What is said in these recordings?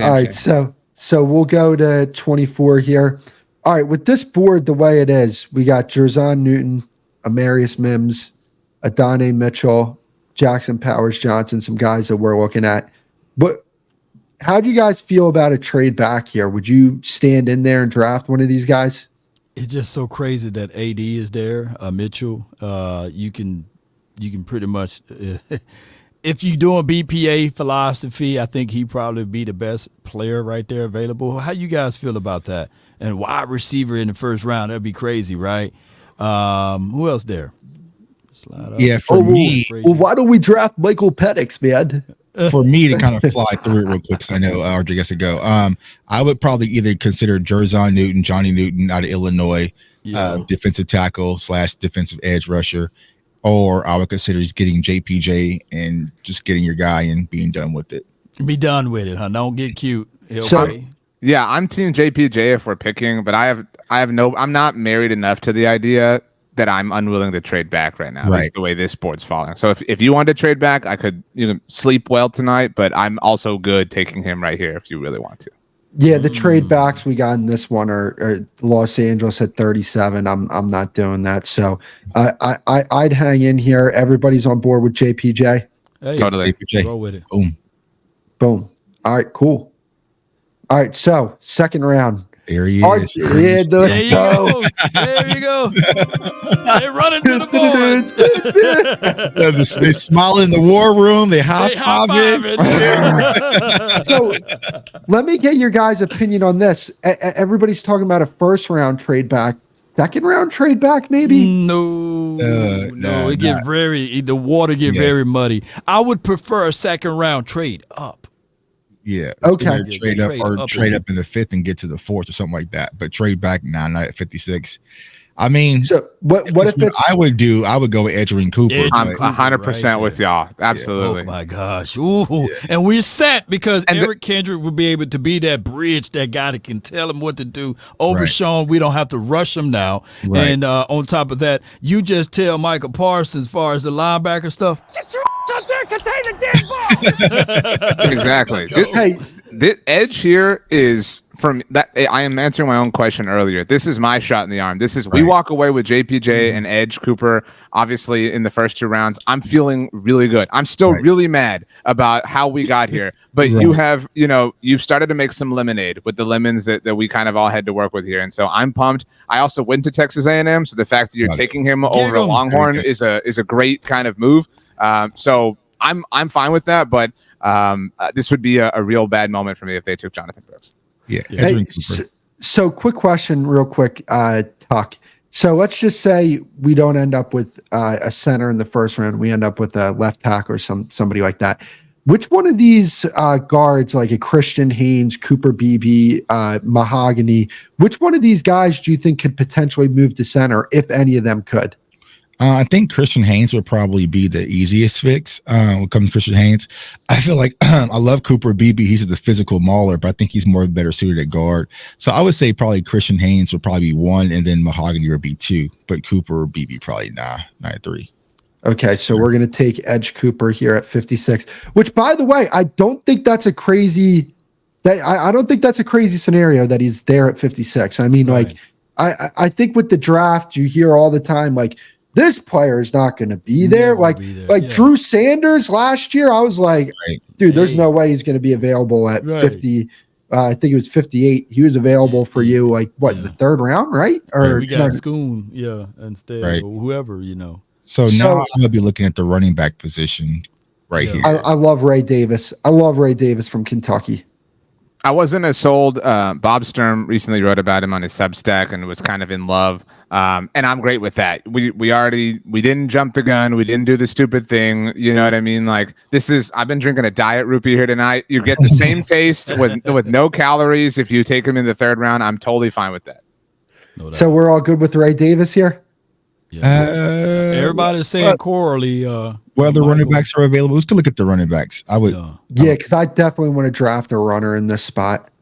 Damn All right, shame. so we'll go to 24 here. All right, with this board the way it is, we got Jerzon Newton, Amarius Mims, Adonai Mitchell, Jackson Powers Johnson, some guys that we're looking at. But how do you guys feel about a trade back here? Would you stand in there and draft one of these guys? It's just so crazy that AD is there, Mitchell. You can pretty much, if you're doing BPA philosophy, I think he probably be the best player right there available. How you guys feel about that? And wide receiver in the first round, that'd be crazy, right? Who else there? Slide up. Yeah, for me, Well, why don't we draft Michael Penix, man? for me to kind of fly through it real quick, because I know RJ gets to go. I would probably either consider Jerzon Newton, Johnny Newton out of Illinois, defensive tackle / defensive edge rusher, or I would consider just getting JPJ and just getting your guy and being done with it. Be done with it, huh? Don't get cute. Yeah, I'm team JPJ if we're picking, but I'm not married enough to the idea that I'm unwilling to trade back right now. That's the way this board's falling. So if you wanted to trade back, I could sleep well tonight, but I'm also good taking him right here if you really want to. Yeah, the trade backs we got in this one are Los Angeles at 37. I'm not doing that. So I'd hang in here. Everybody's on board with JPJ. Hey, totally. JPJ. Roll with it. Boom. All right, cool. All right, so second round. There he is. Yeah, let's go. There you go. They running to the board. They smile in the war room. They high-fiving. So let me get your guys' opinion on this. Everybody's talking about a first round trade back, second round trade back, maybe? No. It get the water get very muddy. I would prefer a second round trade up. Yeah. Okay. Trade up in the fifth and get to the fourth or something like that. But trade back now, not at 56. I mean, so what if it's, I would do? I would go with Edgerrin Cooper. I'm 100% with y'all. Absolutely. Oh my gosh. Ooh. And we're set because Eric Kendrick will be able to be that bridge, that guy that can tell him what to do. Over Sean, we don't have to rush him now. Right. And on top of that, you just tell Michael Parsons as far as the linebacker stuff. Get your up there, contain the damn ball. Exactly. This edge here is from that. I am answering my own question earlier. This is my shot in the arm. This is we walk away with JPJ and Edge Cooper. Obviously, in the first two rounds, I'm feeling really good. I'm still really mad about how we got here, but you have, you've started to make some lemonade with the lemons that we kind of all had to work with here, and so I'm pumped. I also went to Texas A&M, so the fact that you're taking him over a Longhorn is a great kind of move. So I'm fine with that, but this would be a real bad moment for me if they took Jonathan Brooks. Yeah. Hey, so quick question, real quick, Tuck. So let's just say we don't end up with a center in the first round. We end up with a left tackle or somebody like that. Which one of these guards, like a Christian Haynes, Cooper Beebe, Mahogany, which one of these guys do you think could potentially move to center, if any of them could? I think Christian Haynes would probably be the easiest fix when it comes to Christian Haynes. I feel like I love Cooper Beebe. He's the physical mauler, but I think he's more better suited at guard. So I would say probably Christian Haynes would probably be one, and then Mahogany would be two. But Cooper or Beebe probably not at three. Okay, so we're going to take Edge Cooper here at 56, which, by the way, I don't think that's a crazy scenario that he's there at 56. I mean, I think with the draft, you hear all the time, like, this player is not going to be there. Drew Sanders last year, I was like, dude, there's no way he's going to be available at 50. I think it was 58. He was available for you, the third round, right? Or we got Schoon, instead, or whoever, So now I'm going to be looking at the running back position here. I love Ray Davis. I love Ray Davis from Kentucky. I wasn't as sold. Bob Sturm recently wrote about him on his Substack and was kind of in love. And I'm great with that. We didn't jump the gun. We didn't do the stupid thing. You know what I mean? Like I've been drinking a diet root beer here tonight. You get the same taste with no calories. If you take him in the third round, I'm totally fine with that. So we're all good with Ray Davis here? Yeah. Everybody's saying Corley. The running backs are available. Let's look at the running backs. I would. Yeah, because I definitely want to draft a runner in this spot.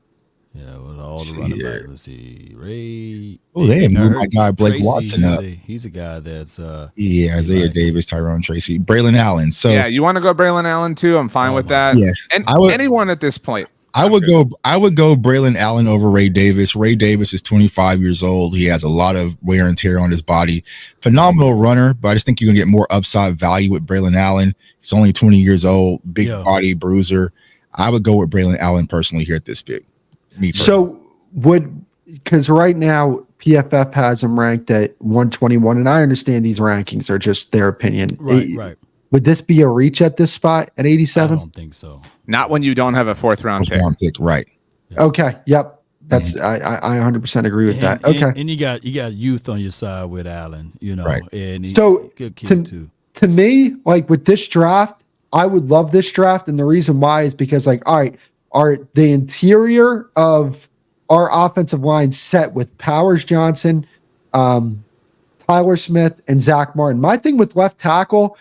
Yeah, with all the running backs. Let's see. Ray. Oh, they have moved my guy Blake Watson up. He's a guy that's Isaiah Davis, Tyrone Tracy, Braylon Allen. So yeah, you want to go Braylon Allen too? I'm fine with that. Yeah, and anyone at this point. I would go Braylon Allen over Ray Davis. Ray Davis is 25 years old. He has a lot of wear and tear on his body. Phenomenal runner, but I just think you're gonna get more upside value with Braylon Allen. He's only 20 years old, big body bruiser. I would go with Braylon Allen personally here at this pick. So because right now PFF has him ranked at 121, and I understand these rankings are just their opinion. Right. Would this be a reach at this spot at 87? I don't think so. Not when you don't have a fourth round pick. Right. Okay. Yep. That's I 100% agree with that. Okay. And you got youth on your side with Allen, Right. And so good kid too. To me, like with this draft, I would love this draft, and the reason why is because, like, all right, are the interior of our offensive line set with Powers Johnson, Tyler Smith, and Zach Martin. My thing with left tackle,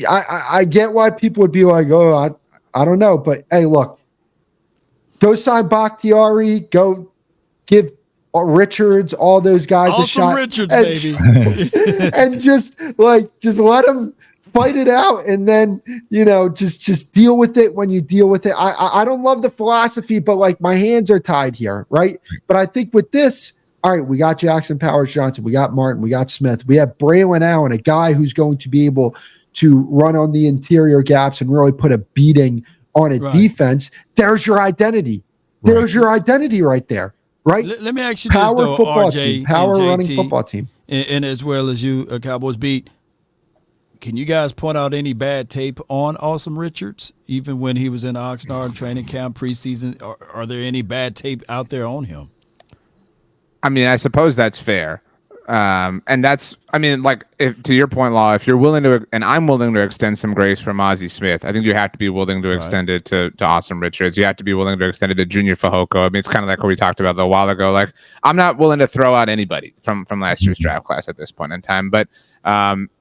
I get why people would be like, oh, I don't know. But, hey, look, go sign Bakhtiari, go give Richards, all those guys a shot. Richards, and, baby. And just let them fight it out, and then, just deal with it when you deal with it. I don't love the philosophy, but, like, my hands are tied here, right? But I think with this, all right, we got Jackson Powers Johnson, we got Martin, we got Smith, we have Braylon Allen, a guy who's going to be able to run on the interior gaps and really put a beating on a defense. There's your identity. There's your identity right there, right? Let me ask you power this, though, football RJ team, power and running JT, football team. And as well as you, Cowboys beat, can you guys point out any bad tape on Awesome Richards, even when he was in Oxnard training camp preseason? Are there any bad tape out there on him? I mean, I suppose that's fair. And that's, I mean, like, if, to your point, Law, if you're willing to, and I'm willing to extend some grace from Ozzie Smith, I think you have to be willing to extend it to Awesome Richards. You have to be willing to extend it to Junior Fajoko. I mean, it's kind of like what we talked about a while ago. Like, I'm not willing to throw out anybody from last year's draft class at this point in time. But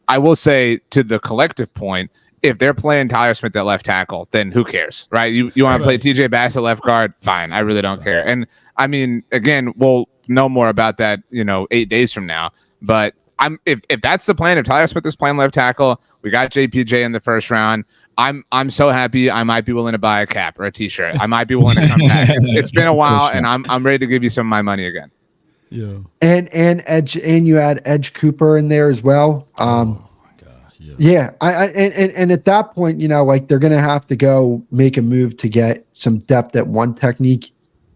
I will say, to the collective point, if they're playing Tyler Smith at left tackle, then who cares, right? You want to play TJ Bass at left guard? Fine. I really don't care. And I mean, again, we'll know more about that, 8 days from now. But if that's the plan, if Tyler Smith is playing left tackle, we got JPJ in the first round. I'm so happy. I might be willing to buy a cap or a T-shirt. I might be willing to come back. It's been a while, and I'm ready to give you some of my money again. Yeah. And Edge, and you add Edge Cooper in there as well. Oh my gosh. Yeah. And at that point, like, they're gonna have to go make a move to get some depth at one technique.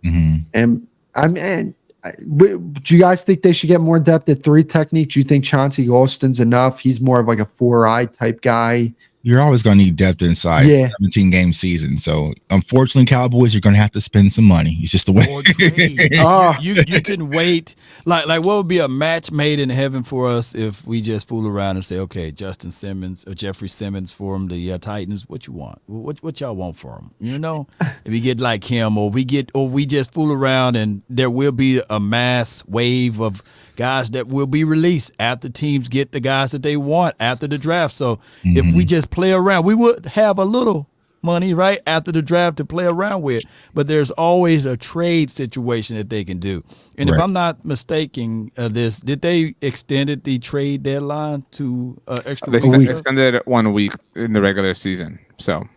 And do you guys think they should get more depth at three technique? Do you think Chauncey Golston's enough? He's more of like a 4-eye type guy. You're always going to need depth inside 17-game season. So, unfortunately, Cowboys, you're going to have to spend some money. It's just the way. You can wait. Like what would be a match made in heaven for us if we just fool around and say, okay, Justin Simmons or Jeffrey Simmons for him, the Titans. What you want? What y'all want for him? If we get like him, or we just fool around, and there will be a mass wave of guys that will be released after teams get the guys that they want after the draft. So if we just play around, we would have a little money right after the draft to play around with. But there's always a trade situation that they can do. And if I'm not mistaken, did they extended the trade deadline to extra? They extended it 1 week in the regular season. So